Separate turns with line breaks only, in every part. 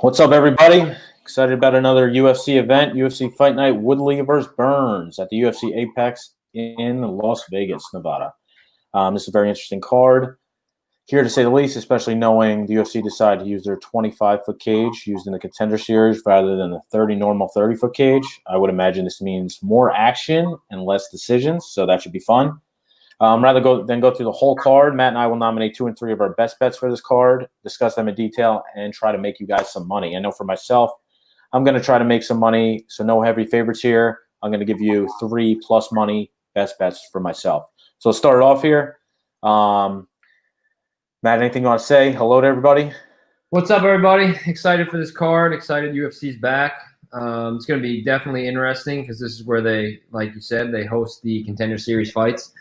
What's up, everybody? Excited about another UFC event, UFC Fight Night, Woodley versus Burns at the UFC Apex in Las Vegas, Nevada. This is a very interesting card. Here to say the least, especially knowing the UFC decided to use their 25-foot cage used in the Contender Series rather than the normal 30-foot cage. I would imagine this means more action and less decisions, so that should be fun. Rather than go through the whole card, Matt and I will nominate 2 and 3 of our best bets for this card, discuss them in detail, and try to make you guys some money. I know for myself, I'm going to try to make some money, so no heavy favorites here. I'm going to give you 3+ money best bets for myself. So let's start it off here. Matt, anything you want to say? Hello to everybody.
What's up, everybody? Excited for this card. Excited UFC's back. It's going to be definitely interesting because this is where they, like you said, they host the Contender Series fights.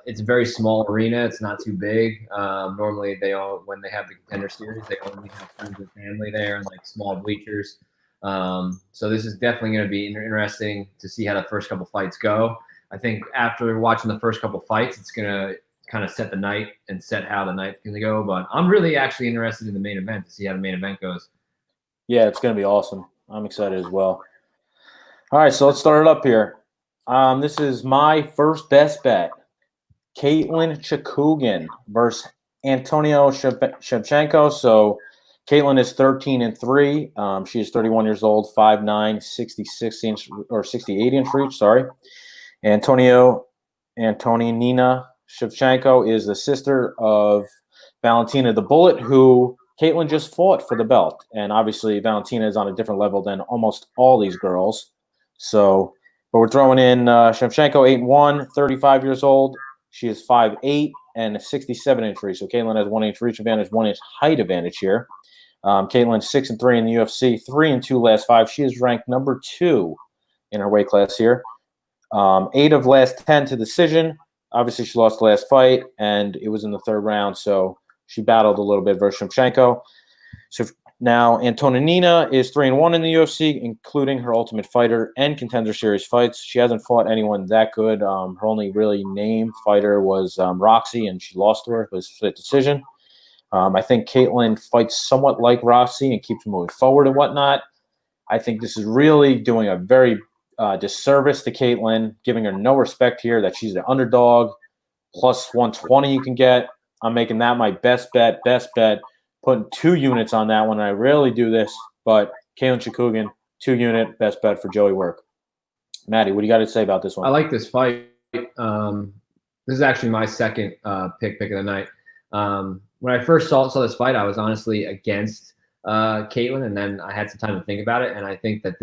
It's a very small arena. It's not too big. Normally, when they have the Contender Series, they only have friends and family there and like small bleachers. So this is definitely going to be interesting to see how the first couple fights go. I think after watching the first couple fights, it's going to kind of set the night and set how the night's going to go. But I'm really actually interested in the main event to see how the main event goes.
Yeah, it's going to be awesome. I'm excited as well. All right, so let's start it up here. This is my first best bet. Katlyn Chookagian versus Antonio Shevchenko. So Katlyn is 13 and 3. She is 31 years old, 5'9", 68-inch reach. Sorry. Antonina Shevchenko is the sister of Valentina the Bullet, who Katlyn just fought for the belt. And obviously, Valentina is on a different level than almost all these girls. So, but we're throwing in Shevchenko, 8-1, 35 years old. She is 5'8" and a 67-inch reach. So Katlyn has 1-inch reach advantage, 1-inch height advantage here. Katlyn 6 and 3 in the UFC, 3 and 2 last 5. She is ranked number 2 in her weight class here. 8 of last 10 to decision. Obviously, she lost the last fight, and it was in the 3rd round, so she battled a little bit versus Shevchenko. So now Antonina is 3 and 1 in the UFC, including her Ultimate Fighter and Contender Series fights. She hasn't fought anyone that good. Her only really named fighter was Roxy, and she lost to her. It was a split decision. I think Katlyn fights somewhat like Roxy and keeps moving forward and whatnot. I think this is really doing a very disservice to Katlyn, giving her no respect here that she's the underdog. Plus 120 you can get. I'm making that my best bet. Putting 2 units on that one. I rarely do this, but Katlyn Chookagian, 2-unit best bet for Joey Werk. Maddie, what do you got to say about this one?
I like this fight. This is actually my second pick of the night. When I first saw this fight, I was honestly against Katlyn, and then I had some time to think about it, and I think that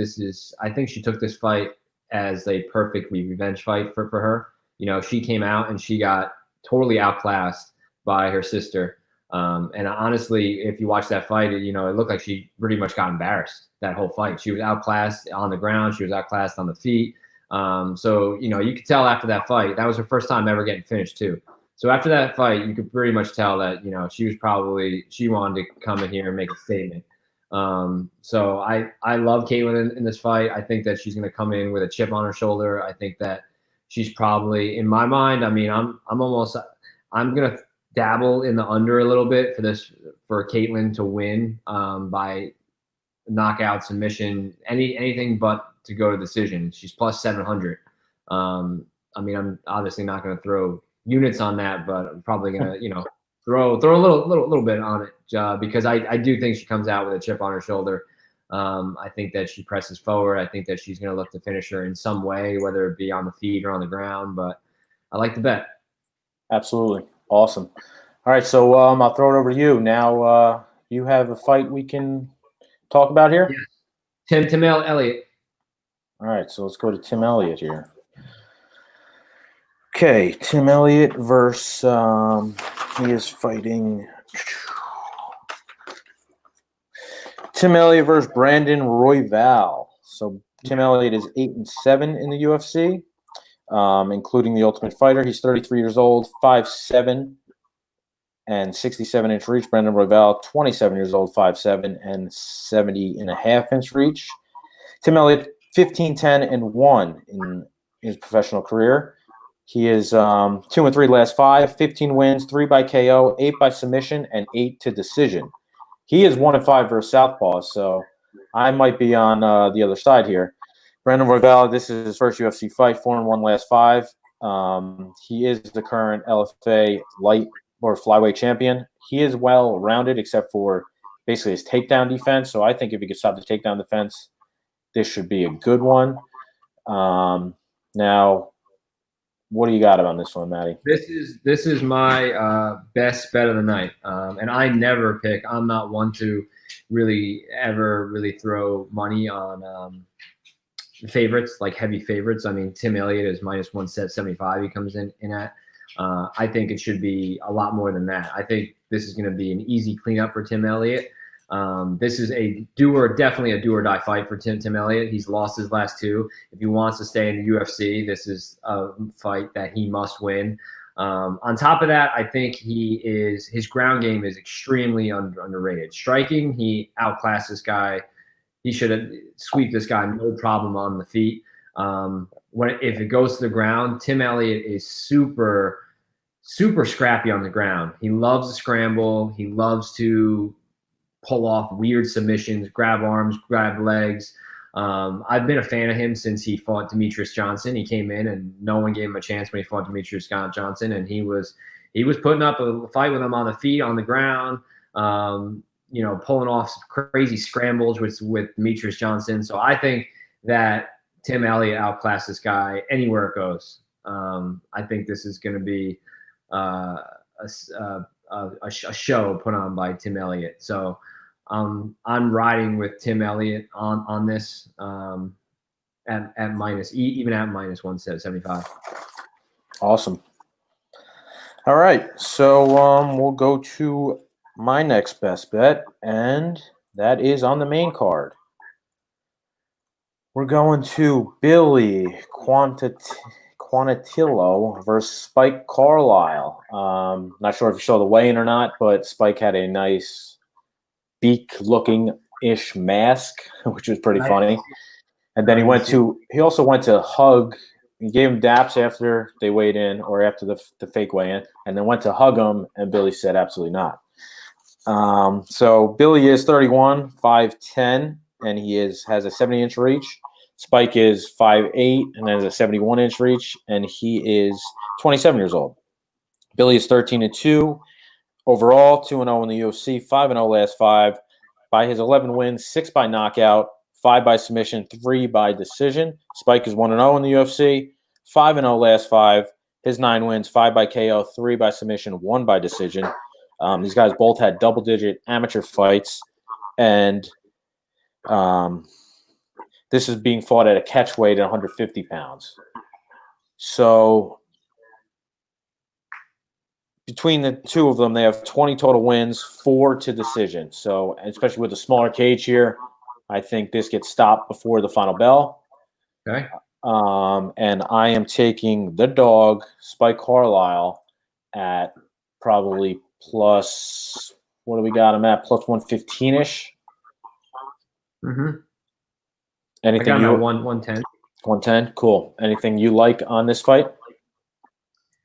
I think she took this fight as a perfect revenge fight for her. You know, she came out and she got totally outclassed by her sister. And honestly, if you watch that fight, it looked like she pretty much got embarrassed that whole fight. She was outclassed on the ground. She was outclassed on the feet. So, you could tell after that fight, that was her first time ever getting finished too. So after that fight, you could pretty much tell that, she wanted to come in here and make a statement. So I love Katlyn in this fight. I think that she's going to come in with a chip on her shoulder. I think that she's probably, in my mind, I'm going to dabble in the under a little bit for Katlyn to win by knockout, submission, anything but to go to decision. She's plus 700. I'm obviously not going to throw units on that, but I'm probably going to throw a little bit on it because I do think she comes out with a chip on her shoulder. I think that she presses forward. I think that she's going to look to finish her in some way, whether it be on the feet or on the ground. But I like the bet.
Absolutely. Awesome. All right, so I'll throw it over to you. Now you have a fight we can talk about here?
Yes. Tim Elliott.
All right, so let's go to Tim Elliott here. Okay, Tim Elliott versus he is fighting Tim Elliott versus Brandon Royval. So Tim Elliott is 8 and 7 in the UFC, including the Ultimate Fighter. He's 33 years old, 5'7", and 67-inch reach. Brandon Royval, 27 years old, 5'7", and 70.5-inch reach. Tim Elliott, 15-10-1 in his professional career. He is 2 and 3 last 5, 15 wins, 3 by KO, 8 by submission, and 8 to decision. He is 1-5 versus Southpaw, so I might be on the other side here. Brandon Royval, this is his first UFC fight, 4-1 last 5. He is the current LFA light or flyweight champion. He is well rounded except for basically his takedown defense. So I think if he could stop the takedown defense, this should be a good one. Now, what do you got on this one, Matty?
This is my best bet of the night, and I never pick. I'm not one to really throw money on favorites, like heavy favorites. I mean, Tim Elliott is -175. He comes in at. I think it should be a lot more than that. I think this is going to be an easy cleanup for Tim Elliott. This is definitely a do or die fight for Tim Elliott. He's lost his last 2. If he wants to stay in the UFC, this is a fight that he must win. On top of that, I think his ground game is extremely underrated. Striking, he outclassed this guy. He should have swept this guy no problem on the feet. If it goes to the ground, Tim Elliott is super scrappy on the ground. He loves to scramble. He loves to pull off weird submissions, grab arms, grab legs. I've been a fan of him since he fought Demetrius Johnson. He came in and no one gave him a chance when he fought Demetrius Johnson, and he was putting up a fight with him on the feet, on the ground, pulling off crazy scrambles with Demetrius Johnson. So I think that Tim Elliott outclassed this guy anywhere it goes. I think this is going to be a show put on by Tim Elliott. So I'm riding with Tim Elliott on this at minus, even at -175.
Awesome. All right, so we'll go to my next best bet, and that is on the main card. We're going to Billy Quantillo versus Spike Carlisle. Not sure if you saw the weigh-in or not, but Spike had a nice beak-looking-ish mask, which was pretty funny. And then he also went to hug. He gave him daps after they weighed in, or after the fake weigh-in, and then went to hug him, and Billy said absolutely not. So Billy is 31, 5'10", and he has a 70-inch reach. Spike is 5'8", and has a 71-inch reach, and he is 27 years old. Billy is 13-2 overall, 2-0 in the UFC, 5-0 last 5. By his 11 wins, 6 by knockout, 5 by submission, 3 by decision. Spike is 1-0 in the UFC, 5-0 last 5. His 9 wins, 5 by KO, 3 by submission, 1 by decision. These guys both had double-digit amateur fights, and this is being fought at a catch weight at 150 pounds. So between the two of them, they have 20 total wins, 4 to decision. So especially with the smaller cage here, I think this gets stopped before the final bell.
Okay.
And I am taking the dog, Spike Carlisle, at probably plus, what do we got him at? Plus 115-ish.
Mm-hmm.
Anything
I got
you
110.
110, cool. Anything you like on this fight?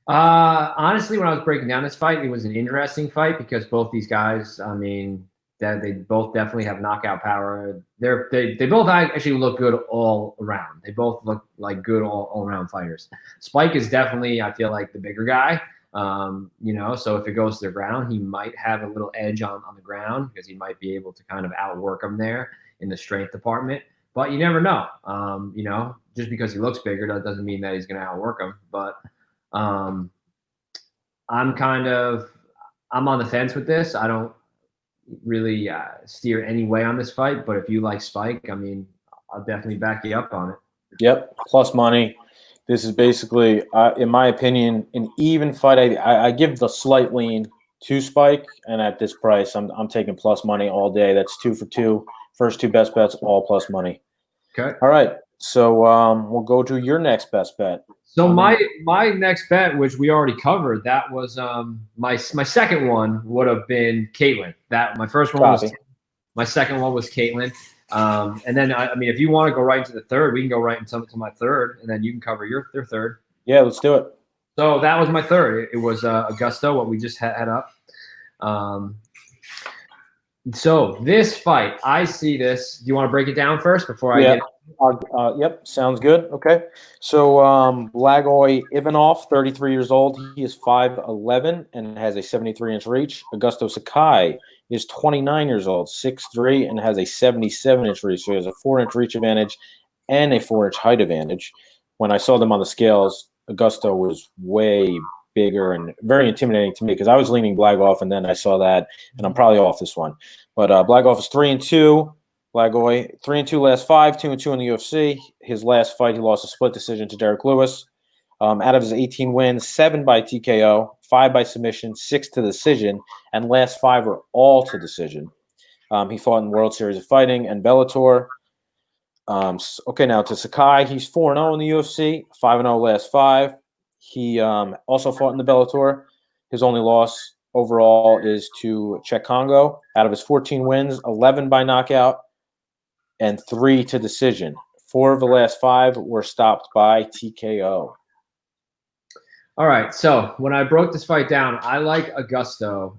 Honestly, when I was breaking down this fight, it was an interesting fight because both these guys, I mean, they both definitely have knockout power. They both actually look good all around. They both look like good all around fighters. Spike is definitely, I feel like, the bigger guy. So if it goes to the ground, he might have a little edge on the ground because he might be able to kind of outwork him there in the strength department. But you never know. Just because he looks bigger, that doesn't mean that he's going to outwork him. But I'm on the fence with this. I don't really steer any way on this fight. But if you like Spike, I mean, I'll definitely back you up on it.
Yep, plus money. This is basically, in my opinion, an even fight. I give the slight lean to Spike, and at this price, I'm taking plus money all day. That's 2 for 2. First 2 best bets, all plus money.
Okay.
All right. So we'll go to your next best bet.
So my next bet, which we already covered, that was my second one would have been Caitlin. That my first one was my second one was Caitlin. And then I mean, if you want to go right into the third, we can go right into my third, and then you can cover your third.
Yeah, let's do it.
So that was my third. It was Augusto, what we just had up. So this fight, I see this. Do you want to break it down first before I
Yeah.
get?
Yep. Sounds good. Okay. So Blagoy Ivanov, 33 years old. He is 5'11" and has a 73-inch reach. Augusto Sakai is 29 years old, 6'3", and has a 77-inch reach. So he has a 4-inch reach advantage and a 4-inch height advantage. When I saw them on the scales, Augusto was way bigger and very intimidating to me because I was leaning Blagoff, and then I saw that, and I'm probably off this one. But Blagoff is 3-2. Blagoy 3-2 last 5, 2-2 in the UFC. His last fight, he lost a split decision to Derek Lewis. Out of his 18 wins, 7 by TKO, 5 by submission, 6 to decision, and last 5 were all to decision. He fought in World Series of Fighting and Bellator. Okay, now to Sakai, he's 4-0 in the UFC, 5-0 last 5. He also fought in the Bellator. His only loss overall is to Czech Congo. Out of his 14 wins, 11 by knockout and 3 to decision. 4 of the last 5 were stopped by TKO.
All right. So when I broke this fight down, I like Augusto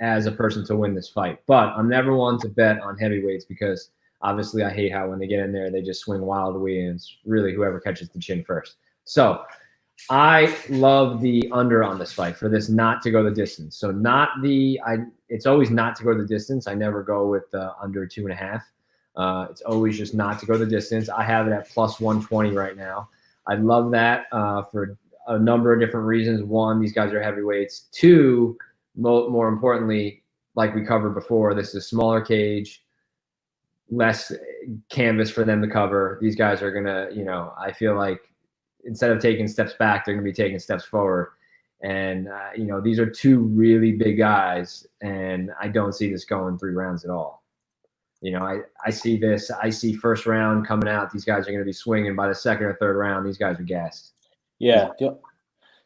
as a person to win this fight, but I'm never one to bet on heavyweights because obviously I hate how when they get in there, they just swing wildly and it's really whoever catches the chin first. So I love the under on this fight for this not to go the distance. So it's always not to go the distance. I never go with the under 2.5. It's always just not to go the distance. I have it at plus 120 right now. I love that for a number of different reasons. One, these guys are heavyweights. Two, more importantly, like we covered before, this is a smaller cage, less canvas for them to cover. These guys are going to, I feel like instead of taking steps back, they're going to be taking steps forward. And, these are 2 really big guys, and I don't see this going 3 rounds at all. I see this. I see first round coming out. These guys are going to be swinging. By the second or third round, these guys are gassed.
Yeah. The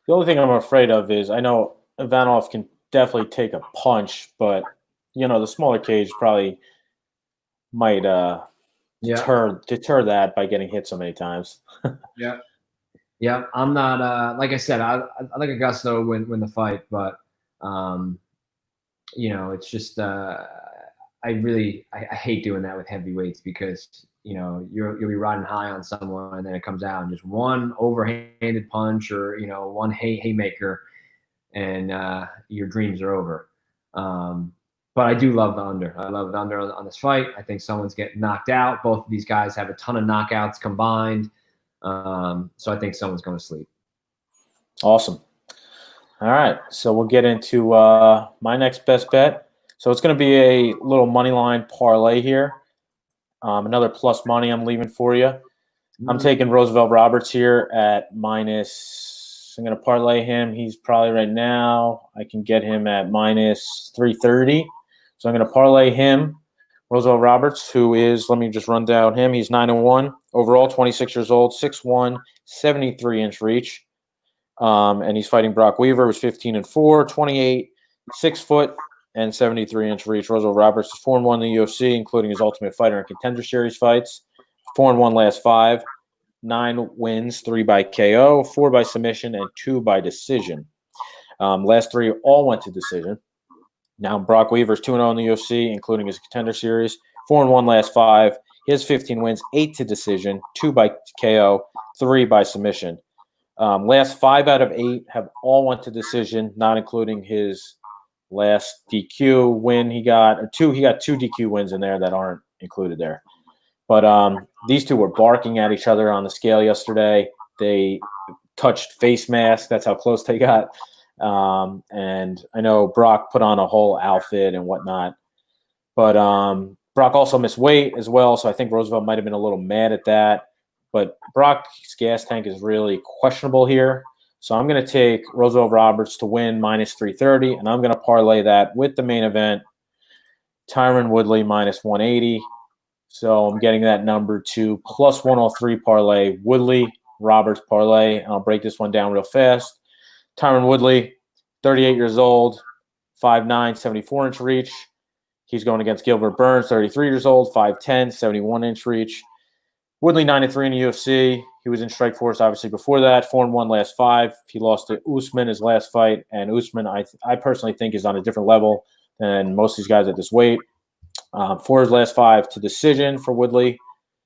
only thing I'm afraid of is I know Ivanov can definitely take a punch, but, the smaller cage probably might deter that by getting hit so many times.
Yeah. Yeah. I'm not like I said, I like Augusto win the fight, but it's just I hate doing that with heavyweights because you'll be riding high on someone and then it comes out and just one overhanded punch or one haymaker and your dreams are over. But I do love the under. I love the under on this fight. I think someone's getting knocked out. Both of these guys have a ton of knockouts combined. So I think someone's going to sleep.
Awesome. All right. So we'll get into my next best bet. So it's going to be a little money line parlay here. Another plus money I'm leaving for you. I'm taking Roosevelt Roberts here at minus. I'm going to parlay him. He's probably right now, I can get him at minus 330. So I'm going to parlay him. Roosevelt Roberts, who is, let me just run down him. He's 9-1 overall, 26 years old, 6'1", 73-inch reach. And he's fighting Brock Weaver, who's 15-4, 28, 6 foot, and 73-inch reach. Roosevelt Roberts is 4-1 in the UFC, including his Ultimate Fighter and Contender Series fights. 4-1 last 5, 9 wins, 3 by KO, 4 by submission, and 2 by decision. Last 3 all went to decision. Now Brock Weaver is 2-0 in the UFC, including his Contender Series. 4-1 last 5. He has 15 wins, 8 to decision, 2 by KO, 3 by submission. Last 5 out of 8 have all went to decision, not including his last DQ win he got. He got 2 DQ wins in there that aren't included there. But these 2 were barking at each other on the scale yesterday. They touched face masks. That's how close they got. And I know Brock put on a whole outfit and whatnot. But Brock also missed weight as well, so I think Roosevelt might have been a little mad at that. But Brock's gas tank is really questionable here. So I'm going to take Roosevelt Roberts to win minus 330, and I'm going to parlay that with the main event, Tyron Woodley minus 180. So I'm getting that number to plus 103 parlay, Woodley Roberts parlay. And I'll break this one down real fast. Tyron Woodley, 38 years old, 5'9", 74-inch reach. He's going against Gilbert Burns, 33 years old, 5'10", 71-inch reach. Woodley 9-3 in the UFC. He was in Strikeforce obviously before that. 4-1 last 5. He lost to Usman his last fight, and Usman I personally think is on a different level than most of these guys at this weight. 4 of his last 5 to decision for Woodley.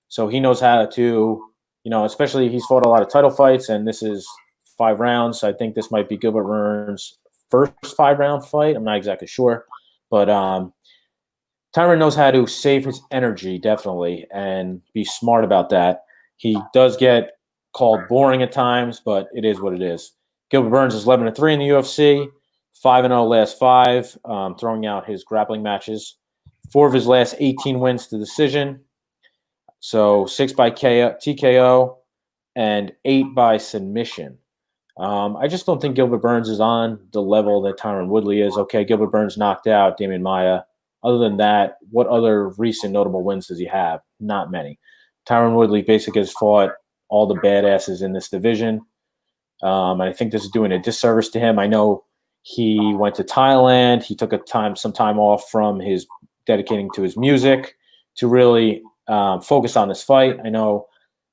So he knows how to, especially he's fought a lot of title fights, and this is 5 rounds. I think this might be Gilbert Burns' first 5-round fight. I'm not exactly sure. But Tyron knows how to save his energy, definitely, and be smart about that. He does get called boring at times, but it is what it is. Gilbert Burns is 11-3 in the UFC, 5-0 last 5, throwing out his grappling matches. 4 of his last 18 wins to decision. So 6 by TKO and 8 by submission. I just don't think Gilbert Burns is on the level that Tyron Woodley is. Okay, Gilbert Burns knocked out Damian Maia. Other than that, what other recent notable wins does he have? Not many. Tyron Woodley basically has fought all the badasses in this division. And I think this is doing a disservice to him. I know he went to Thailand. He took some time off from his dedicating to his music to really focus on this fight. I know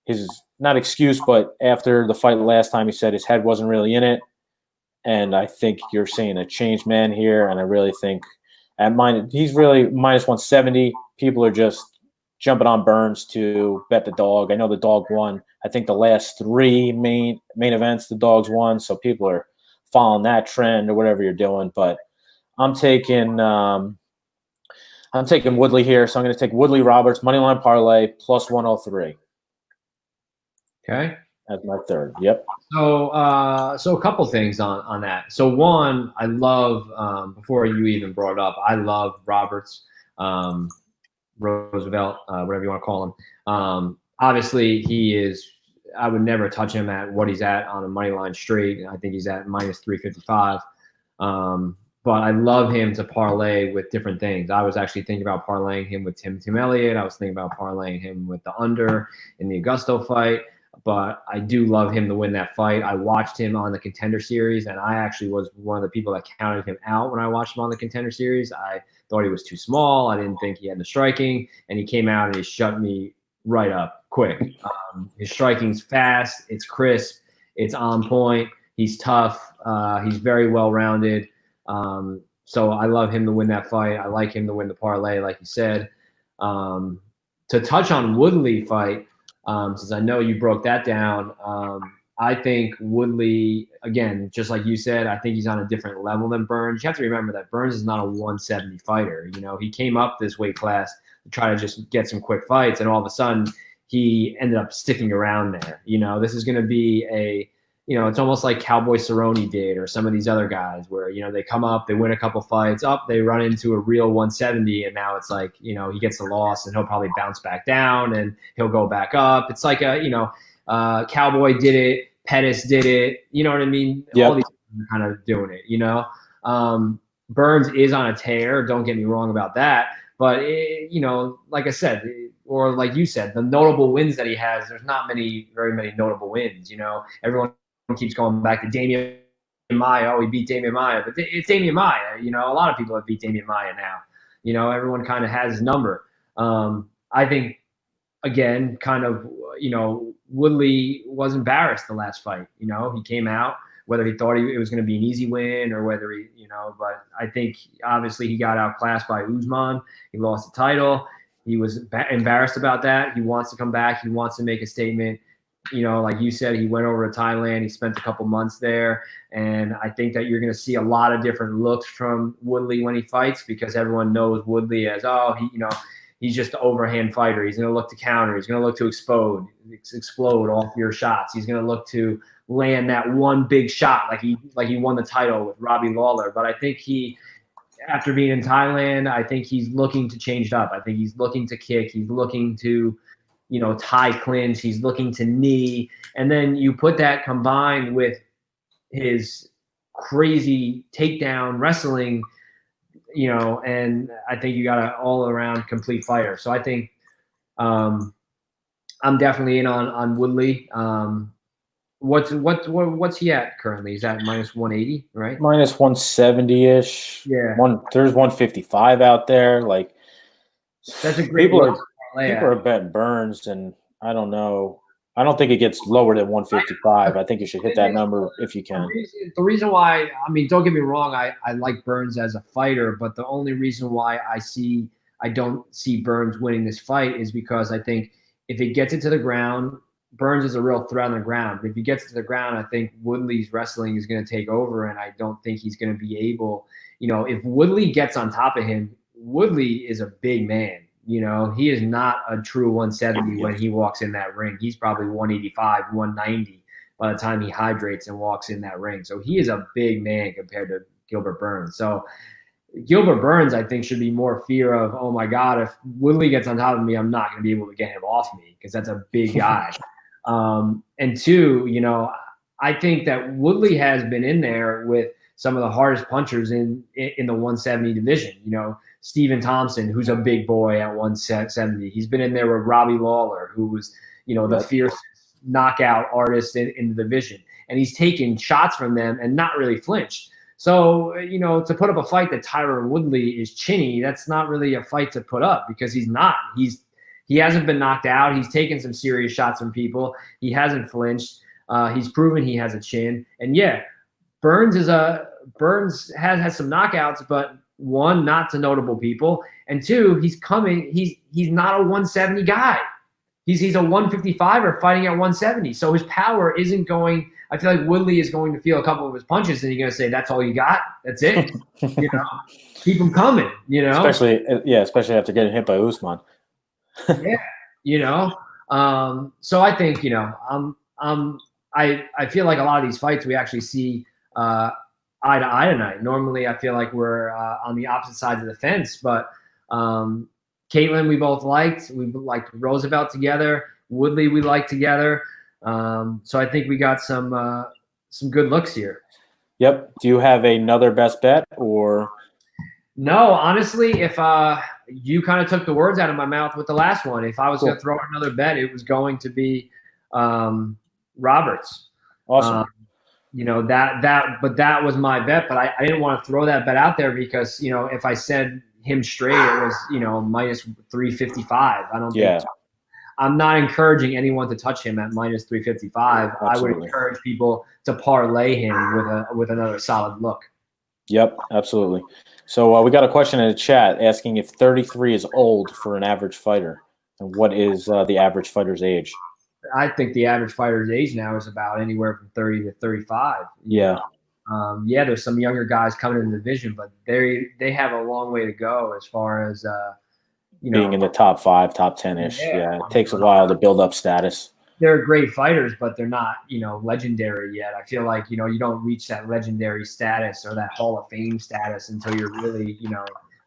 his not excuse, but after the fight last time, he said his head wasn't really in it. And I think you're seeing a changed man here. And I really think he's really minus 170. People are just jumping on Burns to bet the dog. I know the dog won. I think the last 3 main events, the dogs won. So people are following that trend or whatever you're doing. But I'm taking Woodley here. So I'm going to take Woodley Roberts, moneyline parlay, plus 103.
Okay.
That's my third. Yep.
So a couple things on that. So one, I love, before you even brought it up, I love Roberts, Roosevelt, whatever you want to call him. Obviously, I would never touch him at what he's at on a money line straight. I think he's at minus 355. But I love him to parlay with different things. I was actually thinking about parlaying him with Tim Elliott. I was thinking about parlaying him with the under in the Augusto fight. But I do love him to win that fight. I watched him on the Contender Series, and I actually was one of the people that counted him out when I watched him on the Contender Series. I thought he was too small. I didn't think he had the striking, and he came out and he shut me right up quick. His striking's fast. It's crisp. It's on point. He's tough. He's very well-rounded. So I love him to win that fight. I like him to win the parlay, like you said. To touch on Woodley fight, since I know you broke that down, I think Woodley, again, just like you said, I think he's on a different level than Burns. You have to remember that Burns is not a 170 fighter. He came up this weight class to try to just get some quick fights, and all of a sudden he ended up sticking around there. This is going to be it's almost like Cowboy Cerrone did, or some of these other guys where, they come up, they win a couple fights up, they run into a real 170, and now it's like, he gets the loss and he'll probably bounce back down and he'll go back up. It's like Cowboy did it, Pettis did it, you know what I mean?
Yep.
All these guys are kind of doing it, Burns is on a tear, don't get me wrong about that, but like I said, or like you said, the notable wins that he has, there's not very many notable wins. Everyone keeps going back to Damian Maia. Oh, he beat Damian Maia, but it's Damian Maia. A lot of people have beat Damian Maia now. Everyone kind of has his number. I think, again, kind of, Woodley was embarrassed the last fight. He came out, whether he thought it was going to be an easy win or whether but I think obviously he got outclassed by Usman. He lost the title. He was embarrassed about that. He wants to come back. He wants to make a statement. Like you said, he went over to Thailand. He spent a couple months there. And I think that you're going to see a lot of different looks from Woodley when he fights, because everyone knows Woodley as, he's just an overhand fighter. He's going to look to counter. He's going to look to explode off your shots. He's going to look to land that one big shot like he won the title with Robbie Lawler. But I think after being in Thailand, I think he's looking to change it up. I think he's looking to kick. He's looking to tie clinch, he's looking to knee. And then you put that combined with his crazy takedown wrestling, and I think you got an all-around complete fighter. So I think I'm definitely in on Woodley. What's he at currently? Is that minus 180, right?
Minus 170-ish.
Yeah.
There's 155 out there. Like,
that's a great
people are betting Burns, and I don't know. I don't think it gets lower than 155. I think you should hit that number if you can.
The reason why, I mean, don't get me wrong, I like Burns as a fighter, but the only reason why I don't see Burns winning this fight is because I think if he gets it to the ground, Burns is a real threat on the ground. But if he gets it to the ground, I think Woodley's wrestling is going to take over, and I don't think he's going to be able, if Woodley gets on top of him, Woodley is a big man. He is not a true 170 when he walks in that ring. He's probably 185, 190 by the time he hydrates and walks in that ring. So he is a big man compared to Gilbert Burns. So Gilbert Burns, I think, should be more fear of, oh my God, if Woodley gets on top of me, I'm not going to be able to get him off me because that's a big guy. And two, I think that Woodley has been in there with some of the hardest punchers in the 170 division. Stephen Thompson, who's a big boy at 170. He's been in there with Robbie Lawler, who was, the fierce knockout artist in the division. And he's taken shots from them and not really flinched. So, to put up a fight that Tyron Woodley is chinny, that's not really a fight to put up because he's not. He hasn't been knocked out. He's taken some serious shots from people. He hasn't flinched. He's proven he has a chin. And yeah, Burns has some knockouts, but one, not to notable people, and two, he's not a 170 guy. He's a 155er fighting at 170. So his power isn't going. I feel like Woodley is going to feel a couple of his punches, and he's going to say, "That's all you got. That's it." Keep him coming.
Especially after getting hit by Usman.
Yeah. So I think I feel like a lot of these fights we actually see eye to eye tonight. Normally, I feel like we're on the opposite sides of the fence, but Caitlin we both liked. We liked Roosevelt together. Woodley we liked together. So I think we got some good looks here.
Yep. Do you have another best bet or?
No, honestly, if you kind of took the words out of my mouth with the last one. If I was going to throw another bet, it was going to be Roberts.
Awesome.
But that was my bet. But I didn't want to throw that bet out there because if I said him straight, it was minus 355. I don't think. I'm not encouraging anyone to touch him at minus 355. Absolutely. I would encourage people to parlay him with another solid look.
Yep, absolutely. So we got a question in the chat asking if 33 is old for an average fighter, and what is the average fighter's age?
I think the average fighter's age now is about anywhere from 30 to 35.
Yeah.
There's some younger guys coming in the division, but they have a long way to go as far as
being in the top 5, top 10-ish. Yeah, it takes a while to build up status.
They're great fighters, but they're not, legendary yet. I feel like, you don't reach that legendary status or that Hall of Fame status until you're really,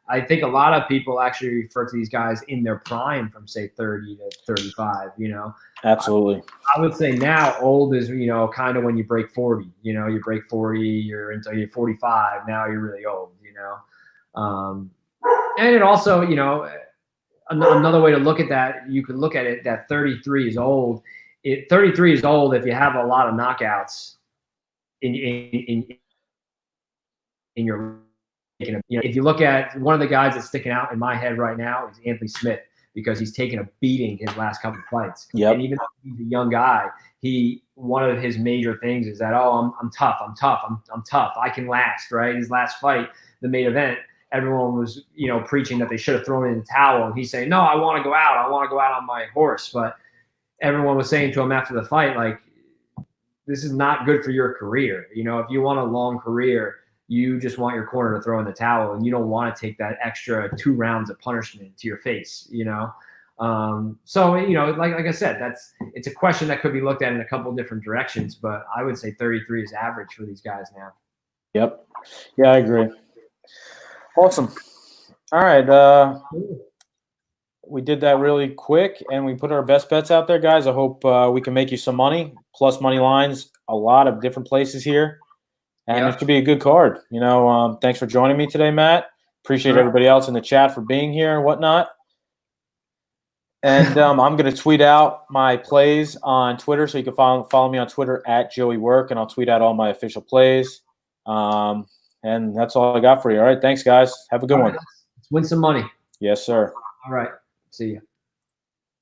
I think a lot of people actually refer to these guys in their prime from, say, 30 to 35,
Absolutely.
I would say now old is, kind of when you break 40. You break 40, you're until you're 45. Now you're really old, And it also, another way to look at that, you could look at it that 33 is old. 33 is old if you have a lot of knockouts in your. If you look at one of the guys that's sticking out in my head right now is Anthony Smith because he's taken a beating his last couple of fights.
Yep.
And even though he's a young guy, one of his major things is that I'm tough, I'm tough, I can last. Right, his last fight, the main event. Everyone was, preaching that they should have thrown in the towel. And he's saying, no, I want to go out. I want to go out on my horse. But everyone was saying to him after the fight, like, this is not good for your career. If you want a long career, you just want your corner to throw in the towel. And you don't want to take that extra 2 rounds of punishment to your face, So, like I said, it's a question that could be looked at in a couple of different directions. But I would say 33 is average for these guys now.
Yep. Yeah, I agree. Awesome. All right. We did that really quick, and we put our best bets out there, guys. I hope we can make you some money, plus money lines, a lot of different places here. And It should be a good card. Thanks for joining me today, Matt. Appreciate everybody else in the chat for being here and whatnot. And I'm going to tweet out my plays on Twitter, so you can follow me on Twitter at Joey Werk, and I'll tweet out all my official plays. And that's all I got for you. All right. Thanks, guys. Have a good one.
Let's win some money.
Yes, sir.
All right. See you.